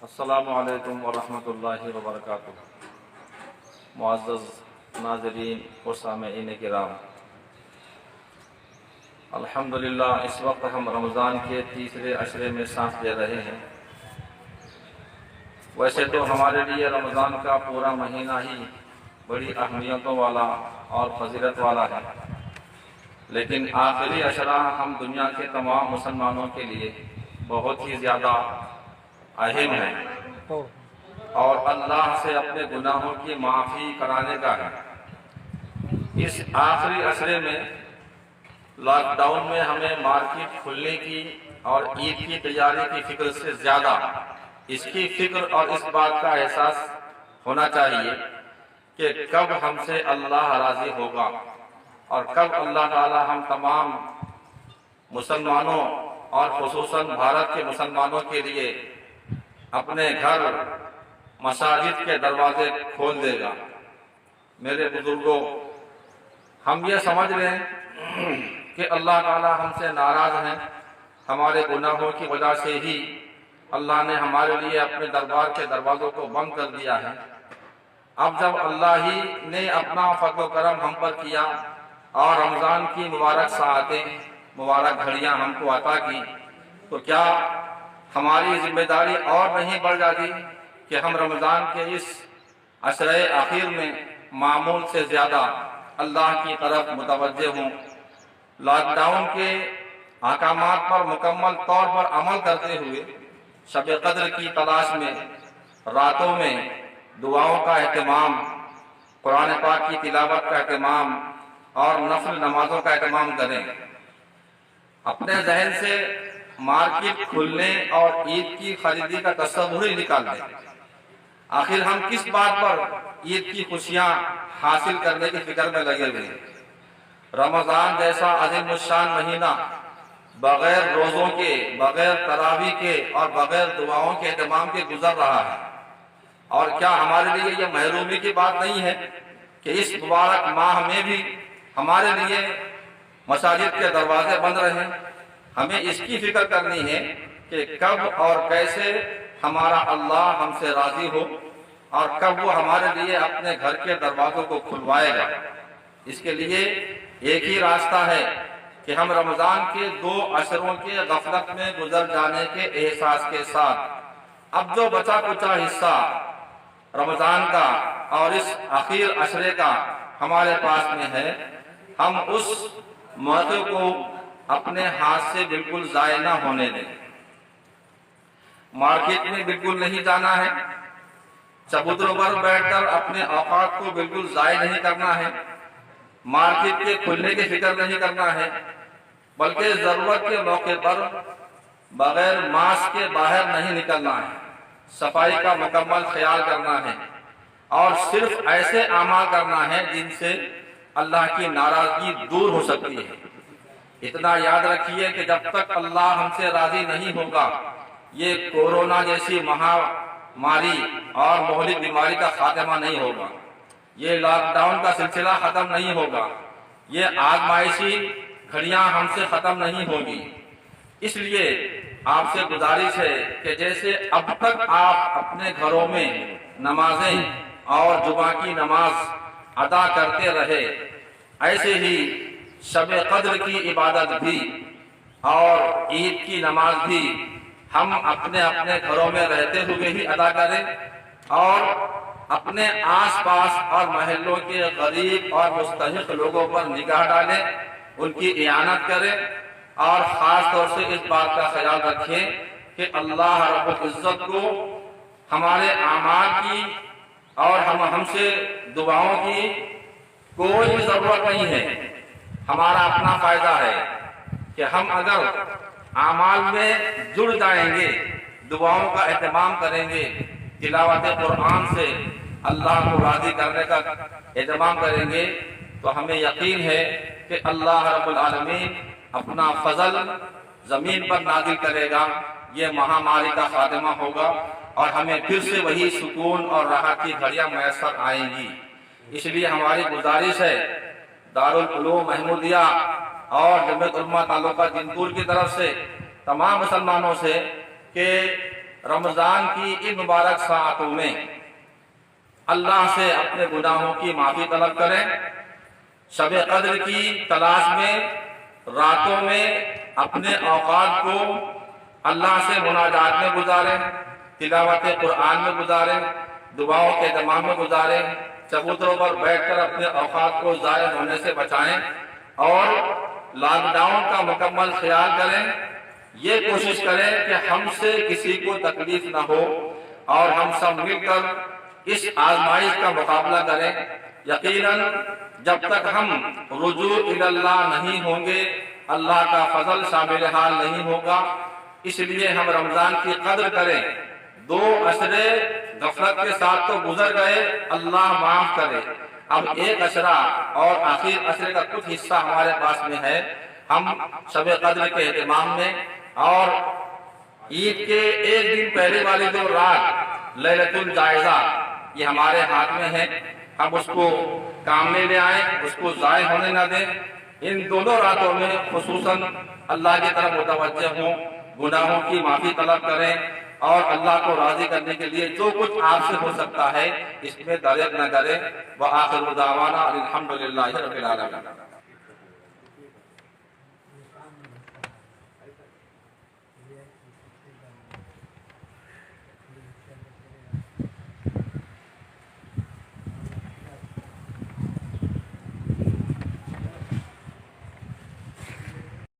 السلام علیکم ورحمۃ اللہ وبرکاتہ۔ معزز ناظرین و سامعین کرام، الحمدللہ اس وقت ہم رمضان کے تیسرے عشرے میں سانس لے رہے ہیں۔ ویسے تو ہمارے لیے رمضان کا پورا مہینہ ہی بڑی اہمیتوں والا اور فضیلت والا ہے، لیکن آخری عشرہ ہم دنیا کے تمام مسلمانوں کے لیے بہت ہی زیادہ اہم ہے اور اللہ سے اپنے گناہوں کی معافی کرانے کا ہے۔ اس آخری عشرے میں لاک ڈاؤن میں ہمیں مارکیٹ کھلنے کی اور عید کی تیاری کی فکر سے زیادہ اس کی فکر اور اس بات کا احساس ہونا چاہیے کہ کب ہم سے اللہ راضی ہوگا اور کب اللہ تعالی ہم تمام مسلمانوں اور خصوصاً بھارت کے مسلمانوں کے لیے اپنے گھر مساجد کے دروازے کھول دے گا۔ میرے بزرگوں، ہم یہ سمجھ لیں کہ اللہ تعالی ہم سے ناراض ہیں، ہمارے گناہوں کی وجہ سے ہی اللہ نے ہمارے لیے اپنے دربار کے دروازوں کو بند کر دیا ہے۔ اب جب اللہ ہی نے اپنا فضل و کرم ہم پر کیا اور رمضان کی مبارک ساعتیں، مبارک گھڑیاں ہم کو عطا کی، تو کیا ہماری ذمہ داری اور نہیں بڑھ جاتی کہ ہم رمضان کے اس عشرہ اخیر میں معمول سے زیادہ اللہ کی طرف متوجہ ہوں، لاک ڈاؤن کے احکامات پر مکمل طور پر عمل کرتے ہوئے شب قدر کی تلاش میں راتوں میں دعاؤں کا اہتمام، قرآن پاک کی تلاوت کا اہتمام اور نفل نمازوں کا اہتمام کریں۔ اپنے ذہن سے مارکیٹ کھلنے اور عید کی خریدی کا تصور ہی نکال دیں۔ آخر ہم کس بات پر عید کی خوشیاں حاصل کرنے کی فکر میں لگے ہوئے ہیں؟ رمضان جیسا عظیم الشان مہینہ بغیر روزوں کے، بغیر تراویح کے اور بغیر دعاؤں کے اہتمام کے گزر رہا ہے، اور کیا ہمارے لیے یہ محرومی کی بات نہیں ہے کہ اس مبارک ماہ میں بھی ہمارے لیے مساجد کے دروازے بند رہے؟ ہمیں اس کی فکر کرنی ہے کہ کب اور کیسے ہمارا اللہ ہم سے راضی ہو اور کب وہ ہمارے لیے اپنے گھر کے دروازوں کو کھلوائے گا۔ اس کے لیے ایک ہی راستہ ہے کہ ہم رمضان کے 2 عشروں کے غفلت میں گزر جانے کے احساس کے ساتھ اب جو بچا کچا حصہ رمضان کا اور اس اخیر عشرے کا ہمارے پاس میں ہے، ہم اس موقع کو اپنے ہاتھ سے بالکل ضائع نہ ہونے دیں۔ مارکیٹ میں بالکل نہیں جانا ہے، چبوتروں پر بیٹھ کر اپنے اوقات کو بالکل ضائع نہیں کرنا ہے، مارکیٹ کے کھلنے کی فکر نہیں کرنا ہے، بلکہ ضرورت کے موقع پر بغیر ماسک کے باہر نہیں نکلنا ہے، صفائی کا مکمل خیال کرنا ہے اور صرف ایسے اعمال کرنا ہے جن سے اللہ کی ناراضگی دور ہو سکتی ہے۔ اتنا یاد رکھیے کہ جب تک اللہ ہم سے راضی نہیں ہوگا، یہ کورونا جیسی مہاماری اور مہلک بیماری کا خاتمہ نہیں ہوگا، یہ لاک ڈاؤن کا سلسلہ ختم نہیں ہوگا، یہ آزمائشی گھڑیاں ہم سے ختم نہیں ہوگی۔ اس لیے آپ سے گزارش ہے کہ جیسے اب تک آپ اپنے گھروں میں نمازیں اور جمعہ کی نماز ادا کرتے رہے، ایسے ہی شب قدر کی عبادت بھی اور عید کی نماز بھی ہم اپنے اپنے گھروں میں رہتے ہوئے ہی ادا کریں اور اپنے آس پاس اور محلوں کے غریب اور مستحق لوگوں پر نگاہ ڈالیں، ان کی اعانت کریں اور خاص طور سے اس بات کا خیال رکھیں کہ اللہ رب العزت کو ہمارے اعمال کی اور ہم سے دعاؤں کی کوئی ضرورت نہیں ہے۔ ہمارا اپنا فائدہ ہے کہ ہم اگر اعمال میں جڑ جائیں گے، دعاؤں کا اہتمام کریں گے، تلاوت قرآن سے اللہ کو راضی کرنے کا اہتمام کریں گے، تو ہمیں یقین ہے کہ اللہ رب العالمین اپنا فضل زمین پر نازل کرے گا، یہ مہاماری کا خاتمہ ہوگا اور ہمیں پھر سے وہی سکون اور راحت کی گھڑیاں میسر آئیں گی۔ اس لیے ہماری گزارش ہے دارالعلوم محمودیہ اور جمعیت علماء تعلقہ جنپور کی طرف سے تمام مسلمانوں سے کہ رمضان کی ان مبارک ساعتوں میں اللہ سے اپنے گناہوں کی معافی طلب کریں، شب قدر کی تلاش میں راتوں میں اپنے اوقات کو اللہ سے مناجات میں گزاریں، تلاوت قرآن میں گزاریں، دعاؤں کے اہتمام میں گزاریں، چبوتروں پر بیٹھ کر اپنے اوقات کو ضائع ہونے سے بچائیں اور لاک ڈاؤن کا مکمل خیال کریں۔ یہ کوشش کریں کہ ہم سے کسی کو تکلیف نہ ہو اور ہم سب مل کر اس آزمائش کا مقابلہ کریں۔ یقیناً جب تک ہم رجوع اللہ نہیں ہوں گے اللہ کا فضل شامل حال نہیں ہوگا، اس لیے ہم رمضان کی قدر کریں۔ 2 عشرے غفلت کے ساتھ تو گزر گئے، اللہ معاف کرے۔ اب 1 عشرہ اور آخر عشرے کا کچھ حصہ ہمارے پاس میں ہے، ہم شب قدر کے اہتمام میں اور عید کے 1 دن پہلے والی جو رات لیلۃ الجائزہ یہ ہمارے ہاتھ میں ہے، ہم اس کو کام میں لے آئیں، اس کو ضائع ہونے نہ دیں۔ ان دونوں راتوں میں خصوصاً اللہ کی طرف متوجہ ہوں، گناہوں کی معافی طلب کریں اور اللہ کو راضی کرنے کے لیے جو کچھ آپ سے ہو سکتا ہے اس میں دریغ نہ کریں۔ وآخر دعوانا الحمدللہ رب العالمین۔